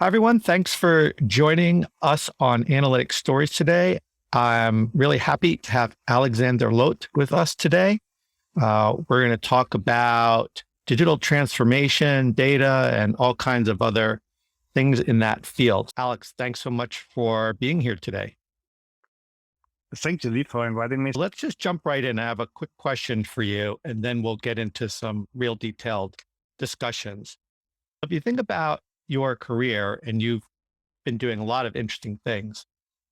Hi, everyone. Thanks for joining us on Analytic Stories today. I'm really happy to have Alexander Loth with us today. We're going to talk about digital transformation, data, and all kinds of other things in that field. Alex, thanks so much for being here today. Thank you, Lee, for inviting me. Let's just jump right in. I have a quick question for you, and then we'll get into some real detailed discussions. If you think about your career, and you've been doing a lot of interesting things,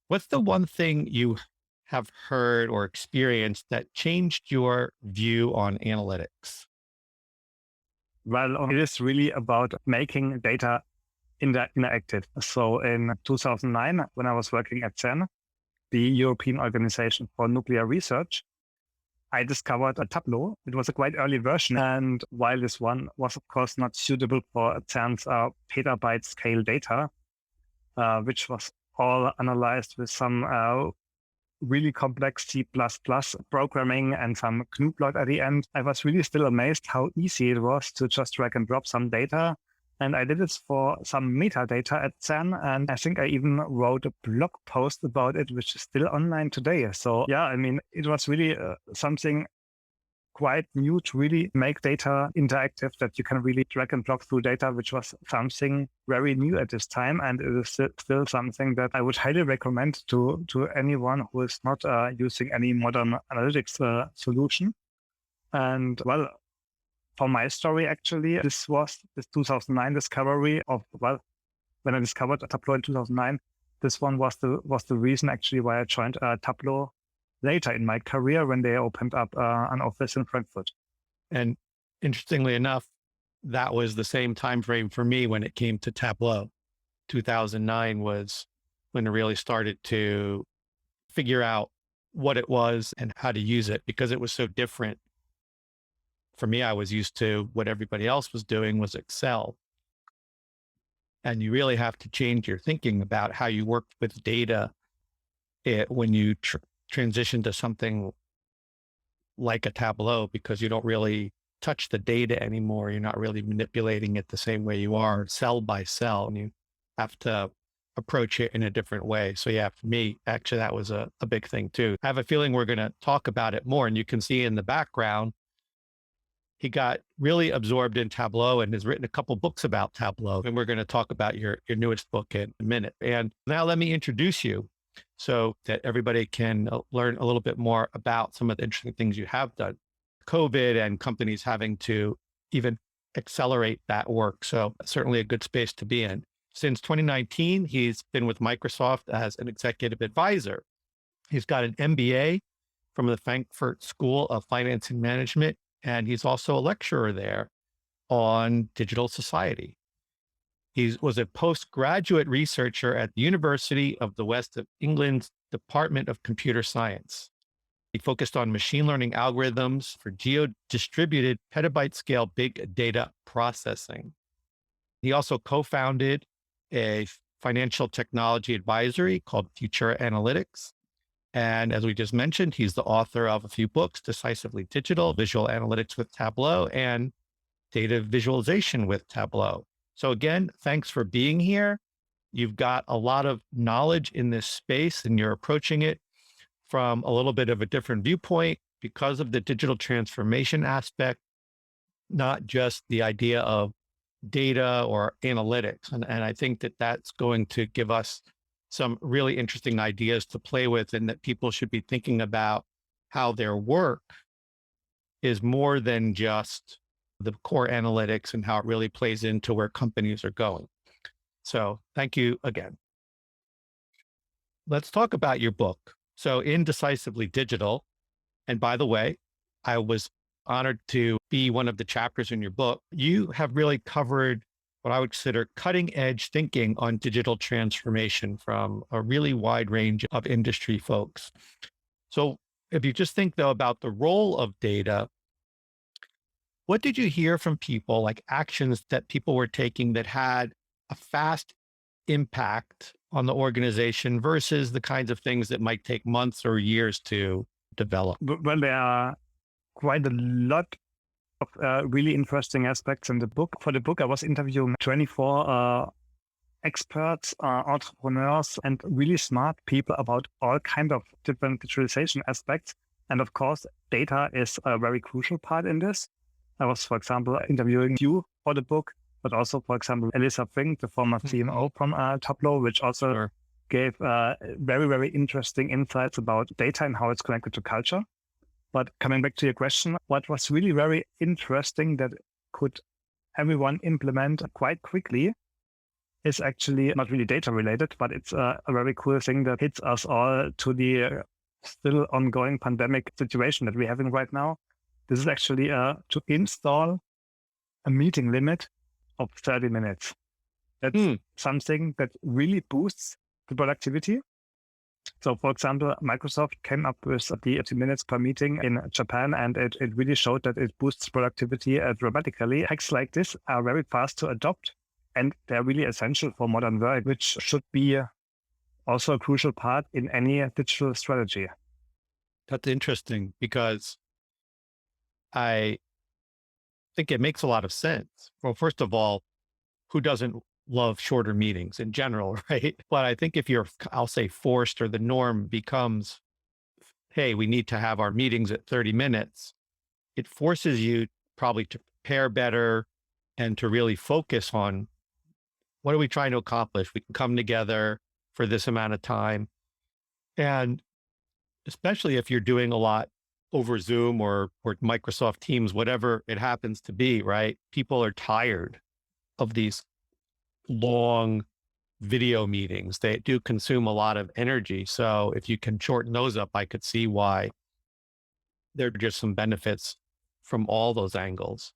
what's the one thing you have heard or experienced that changed your view on analytics? Well, it is really about making data interactive. So in 2009, when I was working at CERN, the European Organization for Nuclear Research, I discovered a Tableau. It was a quite early version. And while this one was, of course, not suitable for CERN's petabyte scale data, which was all analyzed with some really complex C++ programming and some GNU plot at the end, I was really still amazed how easy it was to just drag and drop some data. And I did it for some metadata at CERN. And I think I even wrote a blog post about it, which is still online today. So yeah, I mean, it was really something quite new to really make data interactive, that you can really drag and drop through data, which was something very new at this time. And it is still something that I would highly recommend to anyone who is not using any modern analytics solution. And well, for my story, actually, this was this 2009 discovery of, well, when I discovered Tableau in 2009, this one was the reason actually why I joined Tableau later in my career when they opened up an office in Frankfurt. And interestingly enough, that was the same time frame for me when it came to Tableau. 2009 was when I really started to figure out what it was and how to use it, because it was so different. For me, I was used to what everybody else was doing was Excel. And you really have to change your thinking about how you work with data when you transition to something like a Tableau, because you don't really touch the data anymore. You're not really manipulating it the same way you are cell by cell, and you have to approach it in a different way. So yeah, for me, actually, that was a big thing too. I have a feeling we're going to talk about it more, and you can see in the background, he got really absorbed in Tableau and has written a couple books about Tableau. And we're going to talk about your newest book in a minute. And now let me introduce you so that everybody can learn a little bit more about some of the interesting things you have done. COVID and companies having to even accelerate that work. So certainly a good space to be in. Since 2019, he's been with Microsoft as an executive advisor. He's got an MBA from the Frankfurt School of Finance and Management, and he's also a lecturer there on digital society. He was a postgraduate researcher at the University of the West of England's Department of Computer Science. He focused on machine learning algorithms for geo-distributed petabyte scale big data processing. He also co-founded a financial technology advisory called Future Analytics. And as we just mentioned, he's the author of a few books: Decisively Digital, Visual Analytics with Tableau, and Data Visualization with Tableau. So again, thanks for being here. You've got a lot of knowledge in this space, and you're approaching it from a little bit of a different viewpoint because of the digital transformation aspect, not just the idea of data or analytics. And I think that that's going to give us some really interesting ideas to play with, and that people should be thinking about how their work is more than just the core analytics and how it really plays into where companies are going. So thank you again. Let's talk about your book. So in Decisively Digital, and by the way, I was honored to be one of the chapters in your book. You have really covered what I would consider cutting edge thinking on digital transformation from a really wide range of industry folks. So if you just think though about the role of data, what did you hear from people, like actions that people were taking that had a fast impact on the organization versus the kinds of things that might take months or years to develop? Well, there are quite a lot of really interesting aspects in the book. For the book, I was interviewing 24 experts, entrepreneurs, and really smart people about all kinds of different digitalization aspects. And of course, data is a very crucial part in this. I was, for example, interviewing you for the book, but also, for example, Elisa Fink, the former CMO from Tableau, which also gave very, very interesting insights about data and how it's connected to culture. But coming back to your question, what was really very interesting that could everyone implement quite quickly is actually not really data related, but it's a very cool thing that hits us all to the still ongoing pandemic situation that we're having right now. This is actually to install a meeting limit of 30 minutes. That's something that really boosts the productivity. So, for example, Microsoft came up with the 30 minutes per meeting in Japan, and it really showed that it boosts productivity dramatically. Hacks like this are very fast to adopt, and they're really essential for modern work, which should be also a crucial part in any digital strategy. That's interesting because I think it makes a lot of sense. Well, first of all, who doesn't love shorter meetings in general, right? But I think if you're, I'll say, forced, or the norm becomes, hey, we need to have our meetings at 30 minutes, it forces you probably to prepare better and to really focus on what are we trying to accomplish? We can come together for this amount of time. And especially if you're doing a lot over Zoom or Microsoft Teams, whatever it happens to be, right? People are tired of these long video meetings. They do consume a lot of energy. So if you can shorten those up, I could see why there are just some benefits from all those angles.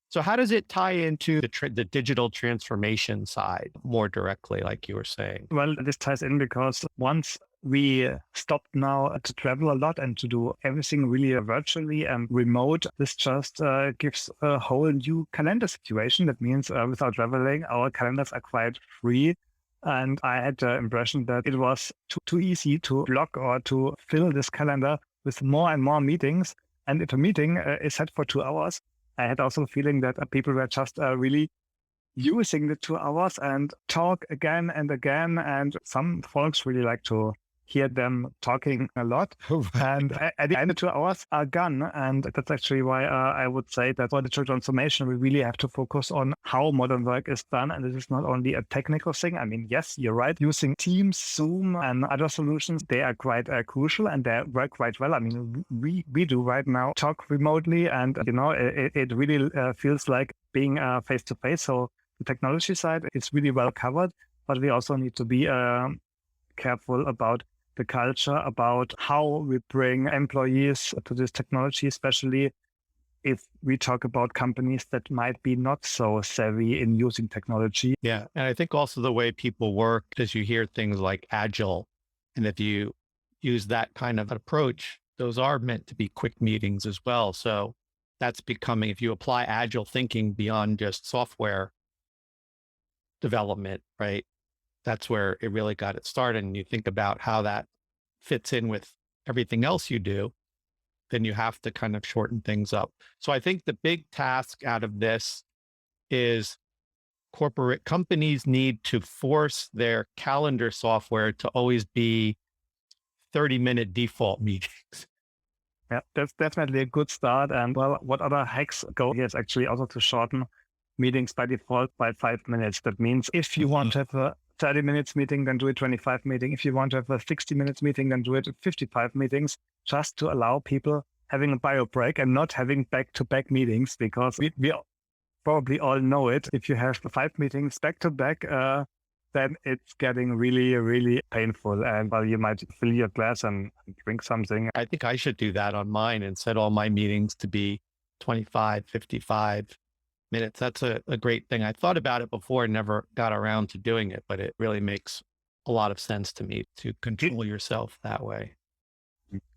So how does it tie into the digital transformation side more directly, like you were saying? Well, this ties in because once we stopped now to travel a lot and to do everything really virtually and remote, this just gives a whole new calendar situation. That means without traveling, our calendars are quite free. And I had the impression that it was too easy to block or to fill this calendar with more and more meetings. And if a meeting is set for 2 hours, I had also the feeling that people were just really using the 2 hours and talk again and again. And some folks really like to hear them talking a lot. And at the end, the 2 hours are gone. And that's actually why I would say that for digital transformation, we really have to focus on how modern work is done. And this is not only a technical thing. I mean, yes, you're right. Using Teams, Zoom, and other solutions, they are quite crucial and they work quite well. I mean, we do right now talk remotely, and it really feels like being face to face. So the technology side is really well covered, but we also need to be careful about the culture, about how we bring employees to this technology, especially if we talk about companies that might be not so savvy in using technology. Yeah. And I think also the way people work, as you hear things like agile, and if you use that kind of approach, those are meant to be quick meetings as well. So that's becoming, if you apply agile thinking beyond just software development, right? That's where it really got it started. And you think about how that fits in with everything else you do, then you have to kind of shorten things up. So I think the big task out of this is corporate companies need to force their calendar software to always be 30-minute default meetings. Yeah, that's definitely a good start. And well, what other hacks go here is actually also to shorten meetings by default by 5 minutes. That means if you want to have a 30 minutes meeting, then do it 25 meeting. If you want to have a 60 minutes meeting, then do it 55 meetings, just to allow people having a bio break and not having back-to-back meetings, because we probably all know it. If you have 5 meetings back-to-back, then it's getting really, really painful. And well, you might fill your glass and drink something. I think I should do that on mine and set all my meetings to be 25, 55 minutes. That's a great thing. I thought about it before and never got around to doing it, but it really makes a lot of sense to me to control yourself that way.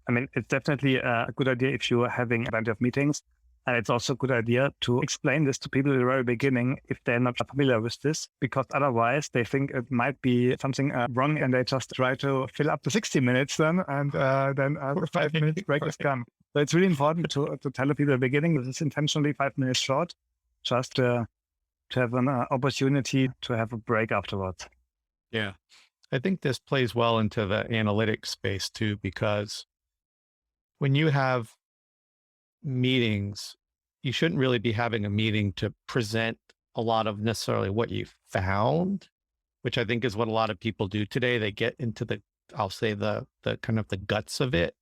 I mean, it's definitely a good idea if you're having plenty of meetings. And it's also a good idea to explain this to people at the very beginning if they're not familiar with this, because otherwise they think it might be something wrong and they just try to fill up the 60 minutes then, and then the 5 minutes break is gone. So it's really important to tell the people at the beginning this is intentionally 5 minutes short, just to have an opportunity to have a break afterwards. Yeah. I think this plays well into the analytics space too, because when you have meetings, you shouldn't really be having a meeting to present a lot of necessarily what you found, which I think is what a lot of people do today. They get into I'll say the kind of the guts of it,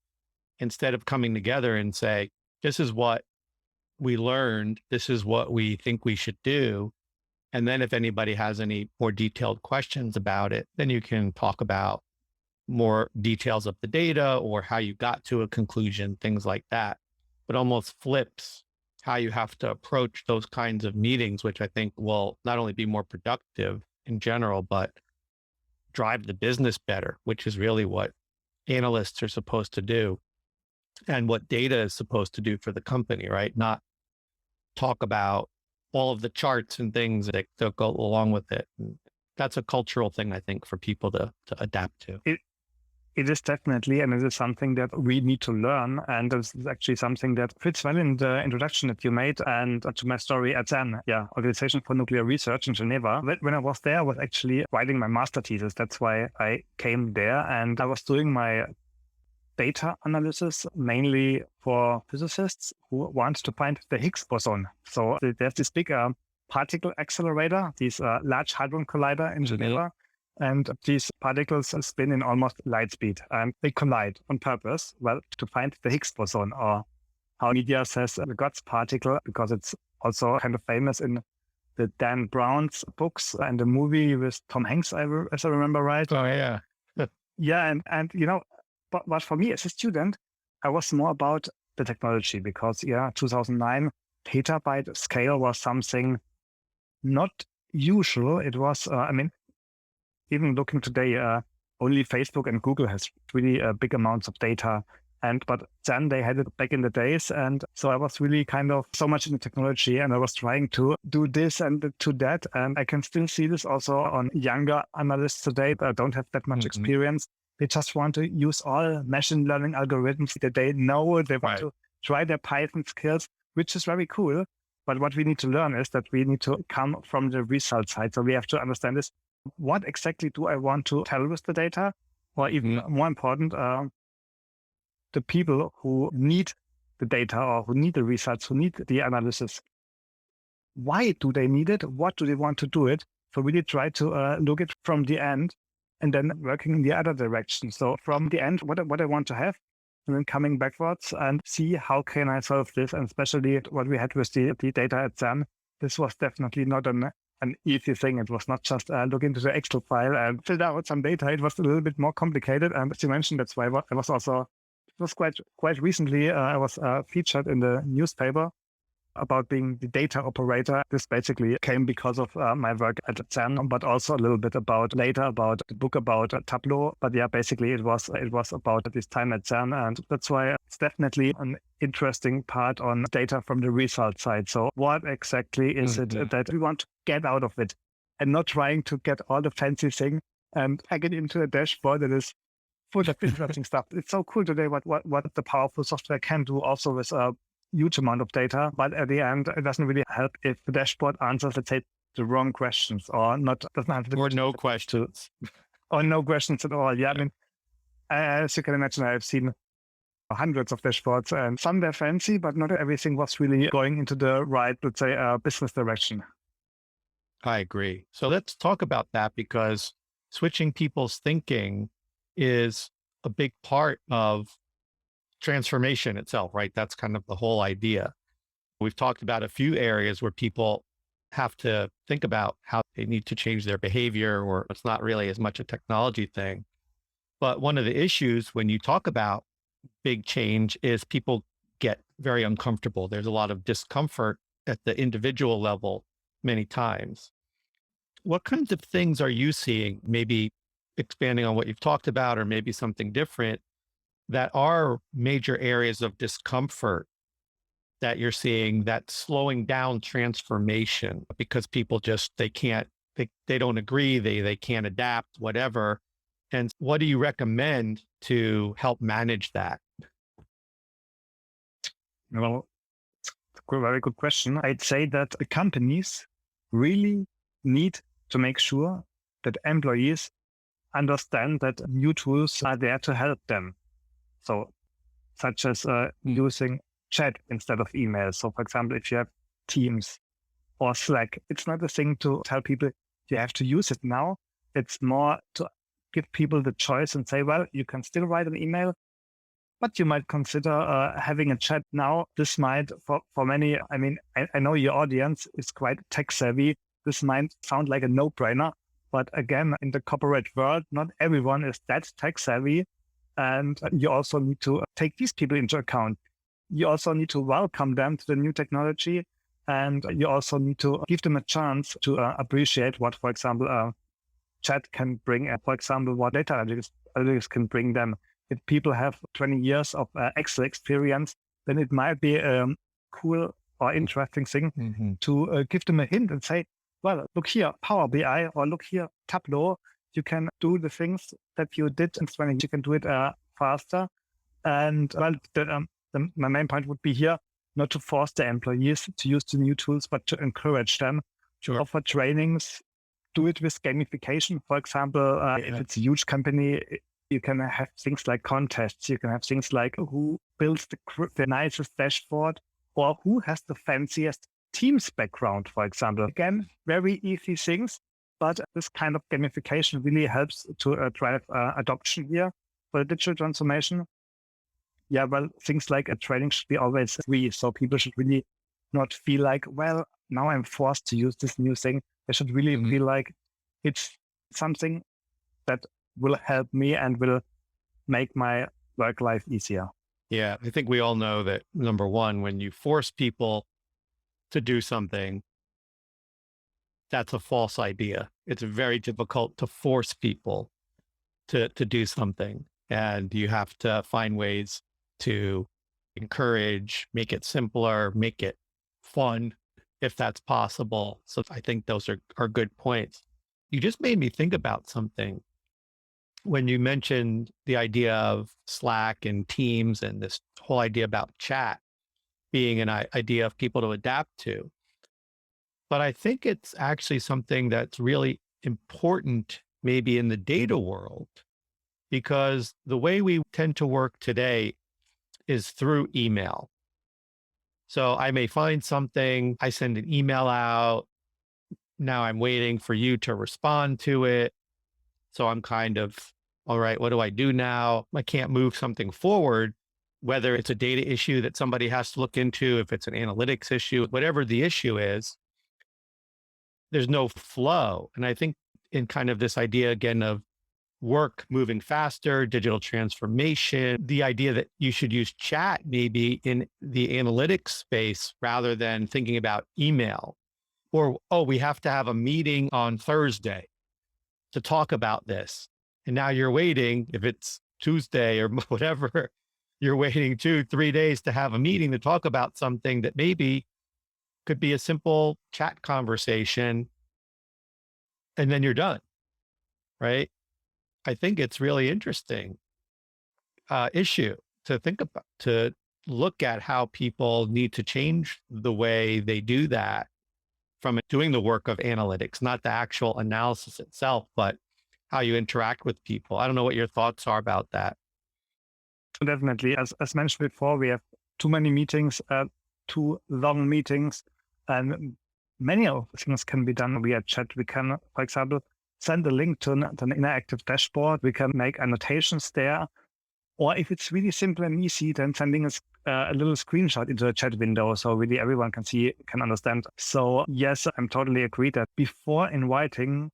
instead of coming together and say, this is what we learned, this is what we think we should do. And then if anybody has any more detailed questions about it, then you can talk about more details of the data or how you got to a conclusion, things like that. But almost flips how you have to approach those kinds of meetings, which I think will not only be more productive in general, but drive the business better, which is really what analysts are supposed to do and what data is supposed to do for the company, right? Not talk about all of the charts and things that go along with it. And that's a cultural thing, I think, for people to adapt to. It is definitely, and it is something that we need to learn. And this is actually something that fits well in the introduction that you made and to my story at CERN, Organization for Nuclear Research in Geneva. When I was there, I was actually writing my master thesis. That's why I came there. And I was doing my data analysis mainly for physicists who want to find the Higgs boson. So there's this big particle accelerator, this Large Hadron Collider in Geneva. And these particles spin in almost light speed, and they collide on purpose, to find the Higgs boson, or how media says the God's particle, because it's also kind of famous in the Dan Brown's books and the movie with Tom Hanks, as I remember right. Oh, yeah. Yeah, and but for me as a student, I was more about the technology, because 2009 petabyte scale was something not usual. It was, even looking today, only Facebook and Google has really big amounts of data. But then they had it back in the days. And so I was really kind of so much in the technology, and I was trying to do this and to that. And I can still see this also on younger analysts today that don't have that much experience. They just want to use all machine learning algorithms that they know. They want to try their Python skills, which is very cool. But what we need to learn is that we need to come from the result side. So we have to understand this. What exactly do I want to tell with the data? Or even more important, the people who need the data or who need the results, who need the analysis. Why do they need it? What do they want to do it? So really try to look at from the end and then working in the other direction. So from the end, what I want to have, and then coming backwards and see how can I solve this. And especially what we had with the data at CERN, this was definitely not an easy thing. It was not just look into the Excel file and fill out some data. It was a little bit more complicated. And as you mentioned, that's why I was also, it was quite recently, I was featured in the newspaper about being the data operator. This basically came because of my work at CERN, but also a little bit about the book about Tableau. But basically it was about this time at CERN. And that's why it's definitely an interesting part on data from the result side. So what exactly is it that we want to get out of it, and not trying to get all the fancy thing and pack it into a dashboard that is full of interesting stuff. It's so cool today what the powerful software can do also with a huge amount of data. But at the end, it doesn't really help if the dashboard answers, let's say, the wrong questions or doesn't have or no questions. Or no questions at all. Yeah, I mean, as you can imagine, I've seen hundreds of dashboards, and some were fancy, but not everything was really going into the right, let's say, business direction. I agree. So let's talk about that, because switching people's thinking is a big part of transformation itself, right? That's kind of the whole idea. We've talked about a few areas where people have to think about how they need to change their behavior, or it's not really as much a technology thing. But one of the issues when you talk about big change is people get very uncomfortable. There's a lot of discomfort at the individual level many times. What kinds of things are you seeing, maybe expanding on what you've talked about, or maybe something different, that are major areas of discomfort that you're seeing that's slowing down transformation because people just, they don't agree, they can't adapt, whatever. And what do you recommend to help manage that? Well, it's a very good question. I'd say that the companies really need to make sure that employees understand that new tools are there to help them. So such as using chat instead of email. So for example, if you have Teams or Slack, it's not a thing to tell people you have to use it now. It's more to give people the choice and say, well, you can still write an email, but you might consider having a chat now. This might, for many, I mean, I know your audience is quite tech savvy. This might sound like a no-brainer, but again, in the corporate world, not everyone is that tech savvy. And you also need to take these people into account. You also need to welcome them to the new technology. And you also need to give them a chance to appreciate what, for example, chat can bring, for example, what data analytics can bring them. If people have 20 years of Excel experience, then it might be a cool or interesting thing to give them a hint and say, well, look here, Power BI, or look here, Tableau. You can do the things that you did in 20, you can do it faster. And well, my main point would be here, not to force the employees to use the new tools, but to encourage them. Sure. Offer trainings, do it with gamification. For example, if it's a huge company, you can have things like contests. You can have things like who builds the nicest dashboard or who has the fanciest Teams background, for example. Again, very easy things, but this kind of gamification really helps to drive adoption here for the digital transformation. Yeah, well, things like a training should be always free. So people should really not feel like, well, now I'm forced to use this new thing. They should really feel like it's something that will help me and will make my work life easier. Yeah, I think we all know that, number one, when you force people to do something, that's a false idea. It's very difficult to force people to do something. And you have to find ways to encourage, make it simpler, make it fun, if that's possible. So I think those are good points. You just made me think about something when you mentioned the idea of Slack and Teams and this whole idea about chat being an idea of people to adapt to. But I think it's actually something that's really important maybe in the data world, because the way we tend to work today is through email. So I may find something, I send an email out. Now I'm waiting for you to respond to it. So I'm kind of, all right, what do I do now? I can't move something forward, whether it's a data issue that somebody has to look into, if it's an analytics issue, whatever the issue is, there's no flow. And I think in kind of this idea again of work moving faster, digital transformation, the idea that you should use chat maybe in the analytics space rather than thinking about email, or, oh, we have to have a meeting on Thursday to talk about this. And now you're waiting, if it's Tuesday or whatever, you're waiting 2-3 days to have a meeting to talk about something that maybe could be a simple chat conversation, and then you're done, right? I think it's really interesting issue to think about, to look at how people need to change the way they do that from doing the work of analytics, not the actual analysis itself, but how you interact with people. I don't know what your thoughts are about that. Definitely. As mentioned before, we have too many meetings, too long meetings, and many of things can be done via chat. We can, for example, send a link to an interactive dashboard. We can make annotations there. Or if it's really simple and easy, then sending a little screenshot into a chat window so really everyone can see, can understand. So yes, I'm totally agree that before inviting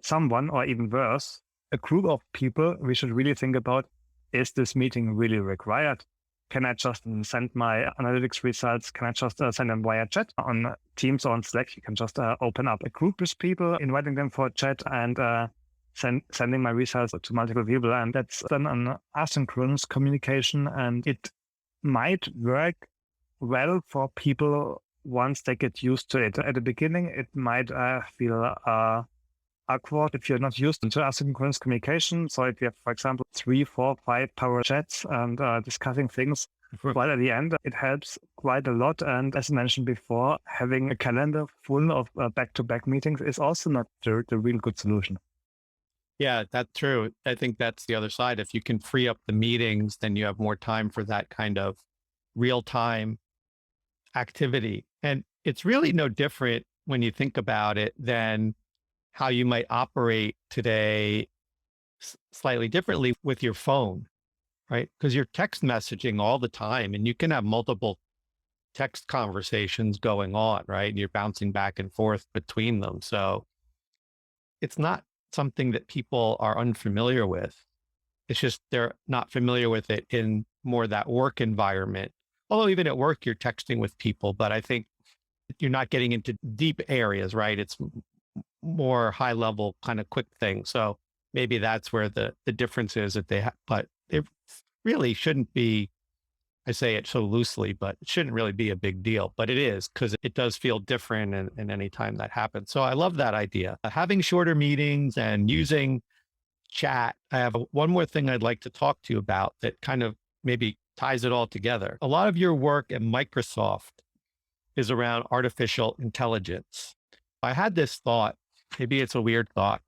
someone, or even worse, a group of people, we should really think about, is this meeting really required? Can I just send my analytics results? Can I just send them via chat on Teams or on Slack? You can just open up a group with people, inviting them for a chat, and sending my results to multiple people. And that's then an asynchronous communication. And it might work well for people once they get used to it. At the beginning, it might feel awkward if you're not used to asynchronous communication. So if you have, for example, 3, 4, 5 power chats and discussing things, But at the end, it helps quite a lot. And as mentioned before, having a calendar full of back-to-back meetings is also not the real good solution. Yeah, that's true. I think that's the other side. If you can free up the meetings, then you have more time for that kind of real-time activity. And it's really no different when you think about it than how you might operate today slightly differently with your phone, right? Because you're text messaging all the time and you can have multiple text conversations going on, right? And you're bouncing back and forth between them. So it's not something that people are unfamiliar with. It's just they're not familiar with it in more that work environment. Although even at work, you're texting with people, but I think you're not getting into deep areas, right? It's more high level kind of quick thing. So maybe that's where the difference is that they have, but it really shouldn't be, I say it so loosely, but it shouldn't really be a big deal, but it is because it does feel different in any time that happens. So I love that idea. Having shorter meetings and using chat. I have one more thing I'd like to talk to you about that kind of maybe ties it all together. A lot of your work at Microsoft is around artificial intelligence. I had this thought, maybe it's a weird thought.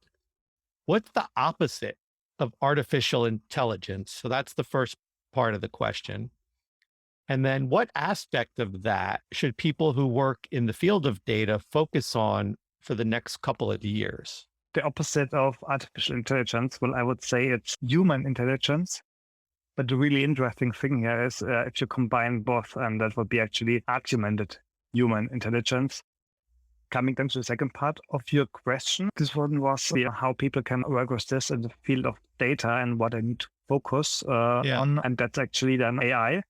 What's the opposite of artificial intelligence? So that's the first part of the question. And then what aspect of that should people who work in the field of data focus on for the next couple of years? The opposite of artificial intelligence, well, I would say it's human intelligence. But the really interesting thing here is if you combine both, and that would be actually augmented human intelligence. Coming then to the second part of your question, this one was how people can work with this in the field of data and what I need to focus on. And that's actually then AI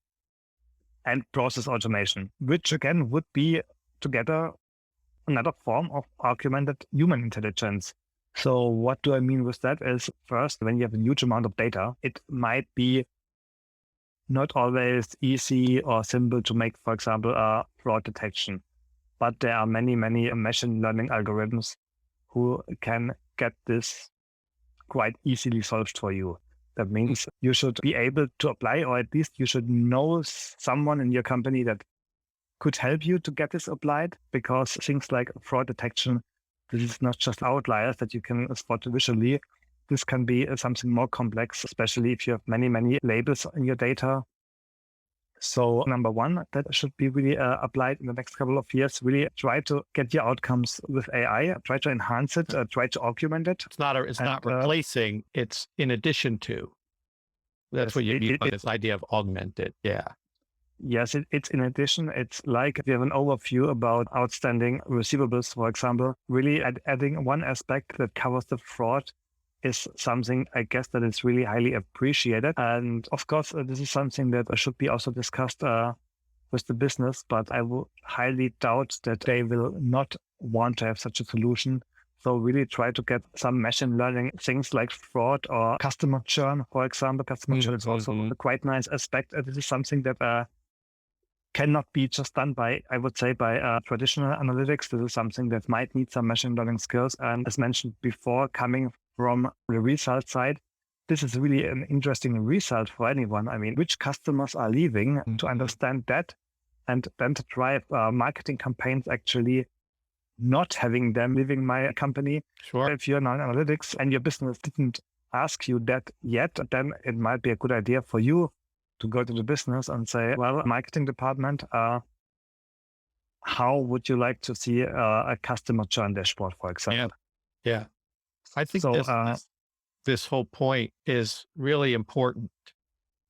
and process automation, which again would be together another form of augmented human intelligence. So what do I mean with that is first, when you have a huge amount of data, it might be not always easy or simple to make, for example, a fraud detection. But there are many, many machine learning algorithms who can get this quite easily solved for you. That means you should be able to apply, or at least you should know someone in your company that could help you to get this applied, because things like fraud detection, this is not just outliers that you can spot visually. This can be something more complex, especially if you have many, many labels in your data. So number one, that should be really applied in the next couple of years. Really try to get your outcomes with AI, try to enhance it, try to augment it. It's not replacing, it's in addition to. That's what you mean by this idea of augmented. Yeah. Yes, it's in addition. It's like if you have an overview about outstanding receivables, for example, really adding one aspect that covers the fraud is something, I guess, that is really highly appreciated. And of course, this is something that should be also discussed with the business, but I will highly doubt that they will not want to have such a solution. So really try to get some machine learning things like fraud or customer churn, for example. Customer churn is also a quite nice aspect. This is something that cannot be just done by, I would say, by traditional analytics. This is something that might need some machine learning skills. And as mentioned before, coming from the result side, this is really an interesting result for anyone. I mean, which customers are leaving, to understand that, and then to drive marketing campaigns actually not having them leaving my company. Sure. If you're now in analytics and your business didn't ask you that yet, then it might be a good idea for you to go to the business and say, well, marketing department, how would you like to see a customer churn dashboard, for example? Yeah. I think this whole point is really important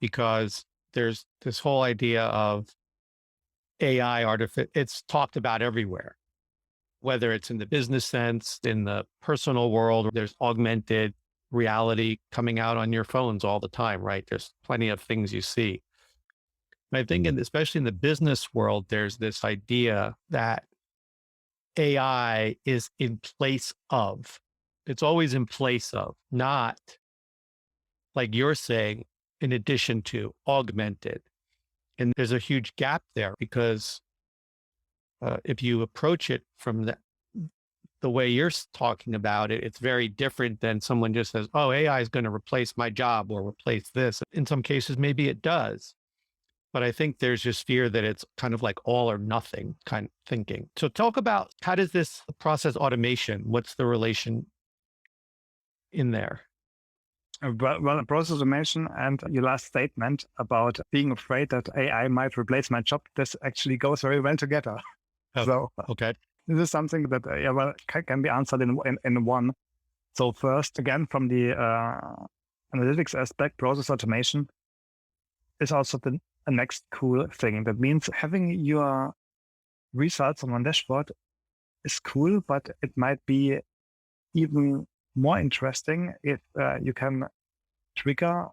because there's this whole idea of AI it's talked about everywhere, whether it's in the business sense, in the personal world, there's augmented reality coming out on your phones all the time, right? There's plenty of things you see. And I think, especially in the business world, there's this idea that AI is in place of. It's always in place of, not like you're saying, in addition to, augmented. And there's a huge gap there because if you approach it from the way you're talking about it, it's very different than someone just says, oh, AI is going to replace my job or replace this. In some cases, maybe it does. but I think there's just fear that it's kind of like all or nothing kind of thinking. So talk about, how does this process automation, what's the relation in there? Well, process automation and your last statement about being afraid that AI might replace my job, this actually goes very well together. Oh, So okay. this is something that can be answered in one. So first, again, from the analytics aspect, process automation is also the next cool thing. That means having your results on one dashboard is cool, but it might be even more interesting if you can trigger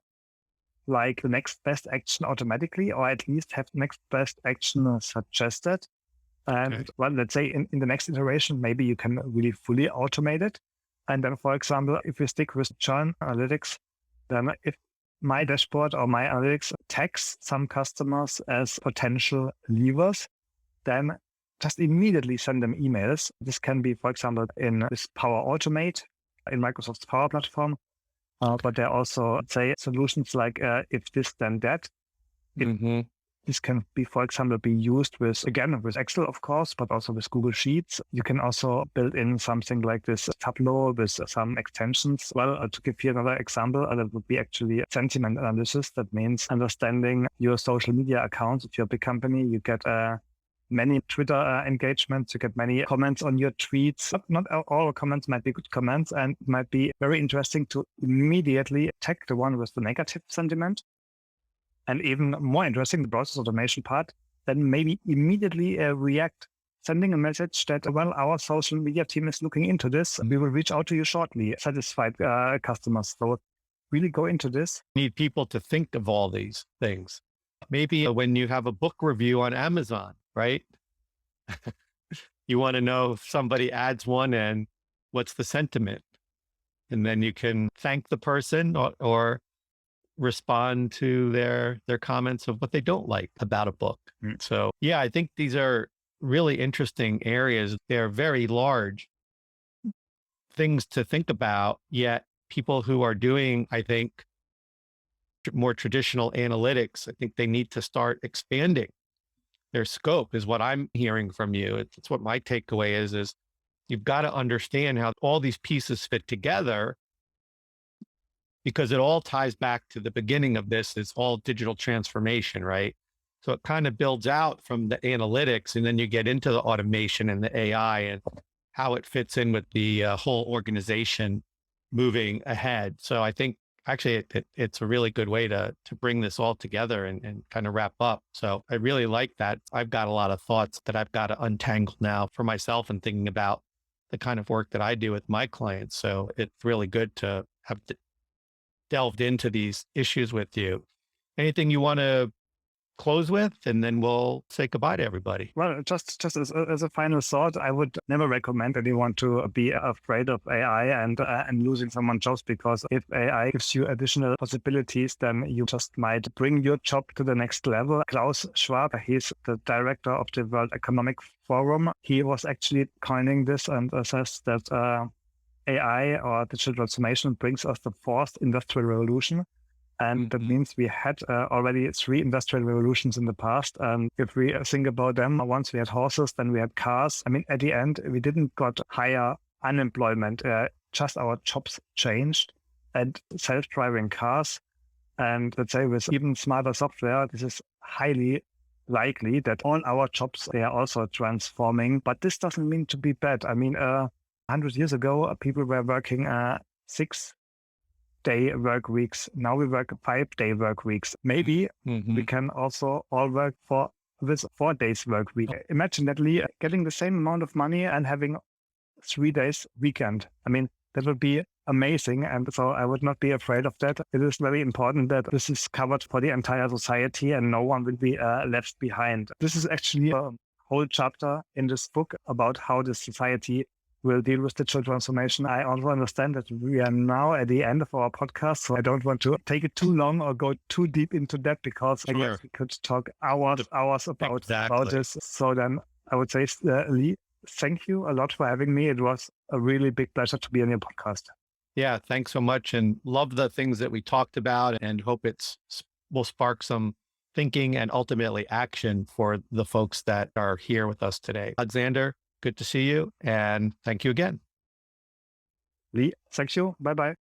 like the next best action automatically, or at least have next best action suggested. And Okay. well, let's say in the next iteration, maybe you can really fully automate it. And then, for example, if we stick with churn analytics, then if my dashboard or my analytics tags some customers as potential leavers, then just immediately send them emails. This can be, for example, in this Power Automate in Microsoft's Power Platform. But there are also, say, solutions like if this, then that. Mm-hmm. This can be, for example, be used with Excel, of course, but also with Google Sheets. You can also build in something like this Tableau with some extensions. Well, to give you another example, that would be actually sentiment analysis. That means understanding your social media accounts. If you're a big company, you get many Twitter engagements, you get many comments on your tweets. Not all comments might be good comments, and it might be very interesting to immediately tag the one with the negative sentiment. And even more interesting, the process automation part, then maybe immediately react, sending a message that, well, our social media team is looking into this. We will reach out to you shortly, satisfied customers. So really go into this. Need people to think of all these things. Maybe when you have a book review on Amazon, right? You want to know if somebody adds one and what's the sentiment. And then you can thank the person or respond to their comments of what they don't like about a book. So yeah, I think these are really interesting areas. They're very large things to think about, yet people who are doing, I think, more traditional analytics, I think they need to start expanding their scope, is what I'm hearing from you. It's what my takeaway is you've got to understand how all these pieces fit together, because it all ties back to the beginning of this. It's all digital transformation, right? So it kind of builds out from the analytics, and then you get into the automation and the AI and how it fits in with the whole organization moving ahead. So I think actually it's a really good way to bring this all together and kind of wrap up. So I really like that. I've got a lot of thoughts that I've got to untangle now for myself and thinking about the kind of work that I do with my clients. So it's really good to have delved into these issues with you. Anything you want to close with, and then we'll say goodbye to everybody? Well, just as a final thought, I would never recommend anyone to be afraid of AI and losing someone's jobs, because if AI gives you additional possibilities, then you just might bring your job to the next level. Klaus Schwab, he's the director of the World Economic Forum. He was actually coining this and says that AI or digital transformation brings us the fourth industrial revolution. And that means we had already 3 industrial revolutions in the past. And if we think about them, once we had horses, then we had cars. I mean, at the end, we didn't got higher unemployment, just our jobs changed, and self-driving cars. And let's say with even smarter software, this is highly likely that all our jobs, they are also transforming. But this doesn't mean to be bad. I mean, 100 years ago, people were working 6-day work weeks. Now we work 5-day work weeks. Maybe we can also all work for this 4 days work week. Imagine that, Lee, getting the same amount of money and having 3 days weekend. I mean, that would be amazing. And so I would not be afraid of that. It is very important that this is covered for the entire society and no one will be left behind. This is actually a whole chapter in this book about how the society will deal with digital transformation. I also understand that we are now at the end of our podcast, so I don't want to take it too long or go too deep into that, because I guess we could talk hours about this. So then I would say, Lee, thank you a lot for having me. It was a really big pleasure to be on your podcast. Yeah, thanks so much, and love the things that we talked about, and hope will spark some thinking and ultimately action for the folks that are here with us today. Alexander, good to see you. And thank you again. Lee, thank you. Bye-bye.